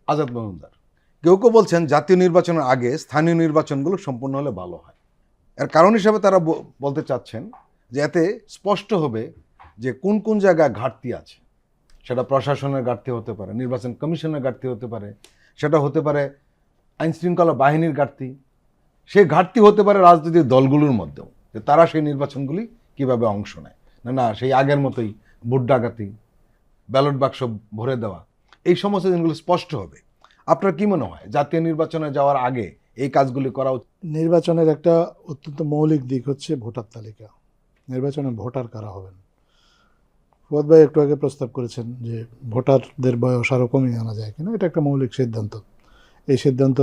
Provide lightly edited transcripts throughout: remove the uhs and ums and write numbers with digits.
আজাদ মজুমদার। কেউ কেউ বলছেন জাতীয় নির্বাচনের আগে স্থানীয় নির্বাচনগুলো সম্পূর্ণ হলে ভালো হয়। এর কারণ হিসাবে তারা বলতে চাচ্ছেন যে এতে স্পষ্ট হবে যে কোন কোন জায়গায় ঘাটতি আছে। সেটা প্রশাসনের ঘাটতি হতে পারে, নির্বাচন কমিশনের ঘাটতি হতে পারে, সেটা হতে পারে আইনশৃঙ্খলা বাহিনীর ঘাটতি, সেই ঘাটতি হতে পারে রাজনৈতিক দলগুলোর মধ্যেও, যে তারা সেই নির্বাচনগুলি কিভাবে অংশ নেয়। না সেই আগের মতোই ভোট ডাকাতি, ব্যালট বাক্স ভরে দেওয়া, এই সমস্ত জিনিসগুলো স্পষ্ট হবে। আপনার কি মনে হয় জাতীয় নির্বাচনে যাওয়ার আগে এই কাজগুলি করা উচিত? নির্বাচনের একটা অত্যন্ত মৌলিক দিক হচ্ছে ভোটার তালিকা। নির্বাচনে ভোটার কারা হবেন? ফুয়াদ ভাই একটু আগে প্রস্তাব করেছেন যে ভোটারদের বয়স আরও কমিয়ে আনা যায় কিনা। এটা একটা মৌলিক সিদ্ধান্ত। এই সিদ্ধান্ত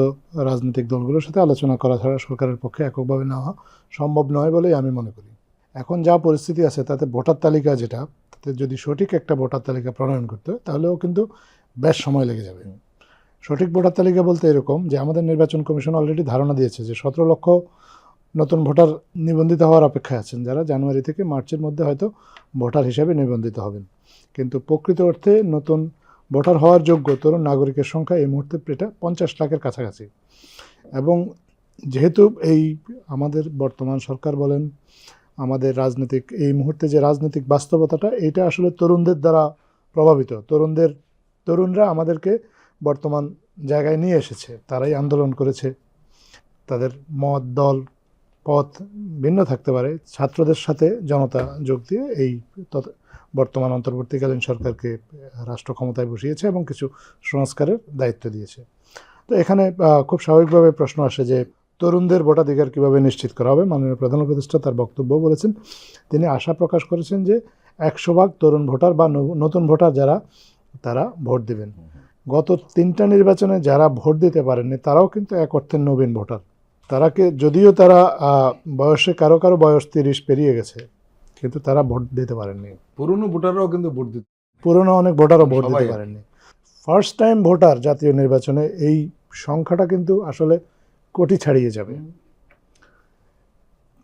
রাজনৈতিক দলগুলোর সাথে আলোচনা করা ছাড়া সরকারের পক্ষে এককভাবে নেওয়া সম্ভব নয় বলেই আমি মনে করি। এখন যা পরিস্থিতি আছে তাতে ভোটার তালিকা যেটা, তাতে যদি সঠিক একটা ভোটার তালিকা প্রণয়ন করতে হয় তাহলেও কিন্তু বেশ সময় লেগে যাবে। সঠিক ভোটার তালিকা বলতে এরকম যে আমাদের নির্বাচন কমিশন অলরেডি ধারণা দিয়েছে যে 17 লক্ষ নতুন ভোটার নিবন্ধিত হওয়ার অপেক্ষায় আছেন, যারা জানুয়ারি থেকে মার্চের মধ্যে হয়তো ভোটার হিসাবে নিবন্ধিত হবেন। কিন্তু প্রকৃত অর্থে নতুন ভোটার হওয়ার যোগ্য তরুণ নাগরিকের সংখ্যা এই মুহূর্তে এটা 50 লাখের কাছাকাছি। এবং যেহেতু এই আমাদের বর্তমান সরকার বলেন, আমাদের রাজনৈতিক এই মুহূর্তে যে রাজনৈতিক বাস্তবতাটা, এটা আসলে তরুণদের দ্বারা প্রভাবিত। তরুণরা আমাদেরকে বর্তমান জায়গায় নিয়ে এসেছে। তারাই আন্দোলন করেছে। তাদের মত, দল, পথ ভিন্ন থাকতে পারে। ছাত্রদের সাথে জনতা যোগ দিয়ে এই বর্তমান অন্তর্বর্তীকালীন সরকারকে রাষ্ট্র ক্ষমতায় বসিয়েছে এবং কিছু সংস্কারের দায়িত্ব দিয়েছে। তো এখানে খুব স্বাভাবিকভাবে প্রশ্ন আসে যে তরুণদের ভোটাধিকার কীভাবে নিশ্চিত করা হবে। মাননীয় প্রধান উপদেষ্টা তার বক্তব্য বলেছেন, তিনি আশা প্রকাশ করেছেন যে 100% তরুণ ভোটার বা নতুন ভোটার যারা, তারা ভোট দেবেন। গত 3টা নির্বাচনে যারা ভোট দিতে পারেননি তারাও কিন্তু এক অর্থে নবীন ভোটার। যদিও তারা বয়সে কারো বয়স 30 পেরিয়ে গেছে, কিন্তু তারা ভোট দিতে পারেননি। পুরনো ভোটাররাও কিন্তু ভোট দিতে, পুরনো অনেক ভোটারও ভোট দিতে পারেননি। ফার্স্ট টাইম ভোটার জাতীয় নির্বাচনে এই সংখ্যাটা কিন্তু আসলে কোটি ছাড়িয়ে যাবে।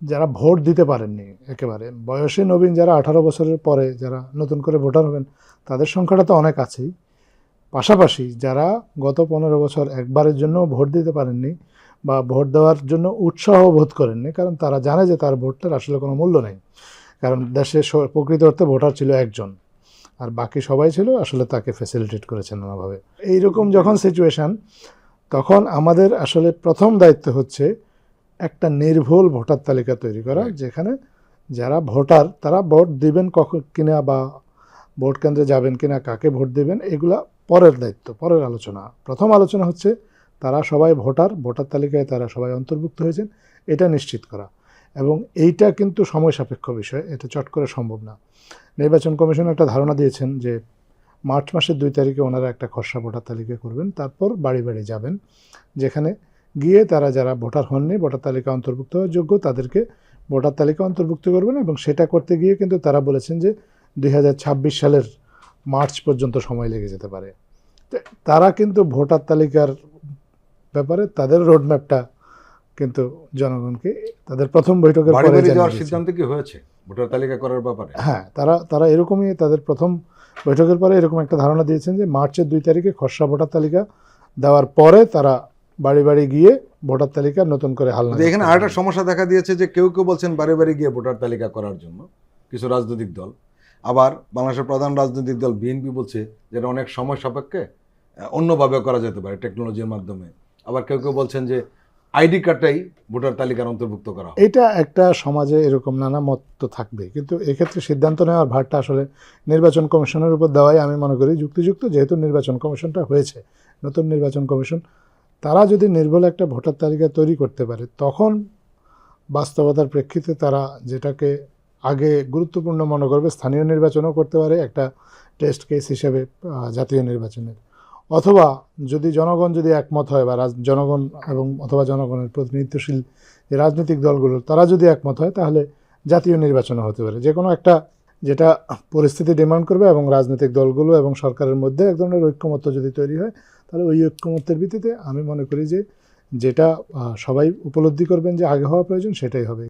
যারা ভোট দিতে পারেননি একেবারে বয়সে নবীন, যারা 18 বছরের পরে যারা নতুন করে ভোটার হবেন, তাদের সংখ্যাটা তো অনেক আছেই। পাশাপাশি যারা গত 15 বছর একবারের জন্য ভোট দিতে পারেননি বা ভোট দেওয়ার জন্য উৎসাহ বোধ করেননি, কারণ তারা জানে যে তার ভোটটার আসলে কোনো মূল্য নেই। কারণ দেশে প্রকৃত অর্থে ভোটার ছিল একজন, আর বাকি সবাই ছিল আসলে তাকে ফ্যাসিলিটেট করেছেন নানাভাবে। এইরকম যখন সিচুয়েশান, তখন আমাদের আসলে প্রথম দায়িত্ব হচ্ছে একটা নির্ভুল ভোটার তালিকা তৈরি করা, যেখানে যারা ভোটার তারা ভোট দিবেন কখন কিনা বা ভোট কেন্দ্রে যাবেন কিনা, কাকে ভোট দেবেন, এগুলা পরের দায়িত্ব, পরের আলোচনা। প্রথম আলোচনা হচ্ছে তারা সবাই ভোটার তালিকায় তারা সবাই অন্তর্ভুক্ত হয়েছেন, এটা নিশ্চিত করা। এবং এইটা কিন্তু সময় সাপেক্ষ বিষয়, এটা চট করে সম্ভব না। নির্বাচন কমিশন একটা ধারণা দিয়েছেন যে মার্চ মাসের 2 তারিখে ওনারা একটা খসড়া ভোটার তালিকা করবেন, তারপর বাড়ি বাড়ি যাবেন, যেখানে গিয়ে তারা যারা ভোটার হননি, ভোটার তালিকা অন্তর্ভুক্ত হওয়ার যোগ্য, তাদেরকে ভোটার তালিকা অন্তর্ভুক্ত করবেন। এবং সেটা করতে গিয়ে কিন্তু তারা বলেছেন যে 2026 সালের মার্চ পর্যন্ত সময় লেগে যেতে পারে। তারা কিন্তু ভোটার তালিকার ব্যাপারে তাদের রোডম্যাপটা কিন্তু জনগণকে তাদের প্রথম বৈঠকের পরে যাওয়ার সিদ্ধান্ত কি হয়েছে ভোটার তালিকা করার ব্যাপারে? হ্যাঁ, তারা এরকমই তাদের প্রথম বৈঠকের পরে এরকম একটা ধারণা দিয়েছেন যে মার্চের 2 তারিখে খসড়া ভোটার তালিকা দেওয়ার পরে তারা বাড়ি বাড়ি গিয়ে ভোটার তালিকা নতুন করে হাল নাগাদ। এখানে আরেকটা সমস্যা দেখা দিয়েছে যে কেউ বলছেন বাড়ি বাড়ি গিয়ে ভোটার তালিকা করার জন্য কিছু রাজনৈতিক দল, আবার বাংলাদেশের প্রধান রাজনৈতিক দল বিএনপি বলছে যেটা অনেক সময় সাপেক্ষে, অন্যভাবে করা যেতে পারে টেকনোলজির মাধ্যমে। আবার কেউ বলছেন যে আইডি কার্ডটাই ভোটার তালিকার অন্তর্ভুক্ত করা। এটা একটা সমাজে এরকম নানা মত তো থাকবে, কিন্তু এক্ষেত্রে সিদ্ধান্ত নেওয়ার ভারটা আসলে নির্বাচন কমিশনের উপর দেওয়াই আমি মনে করি যুক্তিযুক্ত। যেহেতু নির্বাচন কমিশনটা হয়েছে, নতুন নির্বাচন কমিশন, তারা যদি নির্ভুল একটা ভোটার তালিকা তৈরি করতে পারে, তখন বাস্তবতার প্রেক্ষিতে তারা যেটাকে আগে গুরুত্বপূর্ণ মনে করবে, স্থানীয় নির্বাচনও করতে পারে একটা টেস্ট কেস হিসেবে জাতীয় নির্বাচনের। অথবা যদি জনগণ যদি একমত হয় বা জনগণ এবং অথবা জনগণের প্রতিনিধিত্বশীল যে রাজনৈতিক দলগুলো তারা যদি একমত হয়, তাহলে জাতীয় নির্বাচনও হতে পারে। যে কোনো একটা যেটা পরিস্থিতি ডিমান্ড করবে এবং রাজনৈতিক দলগুলো এবং সরকারের মধ্যে এক ধরনের ঐক্যমত্য যদি তৈরি হয়, তাহলে ওই ঐক্যমত্যের ভিত্তিতে আমি মনে করি যে যেটা সবাই উপলব্ধি করবেন যে আগে হওয়া প্রয়োজন, সেটাই হবে।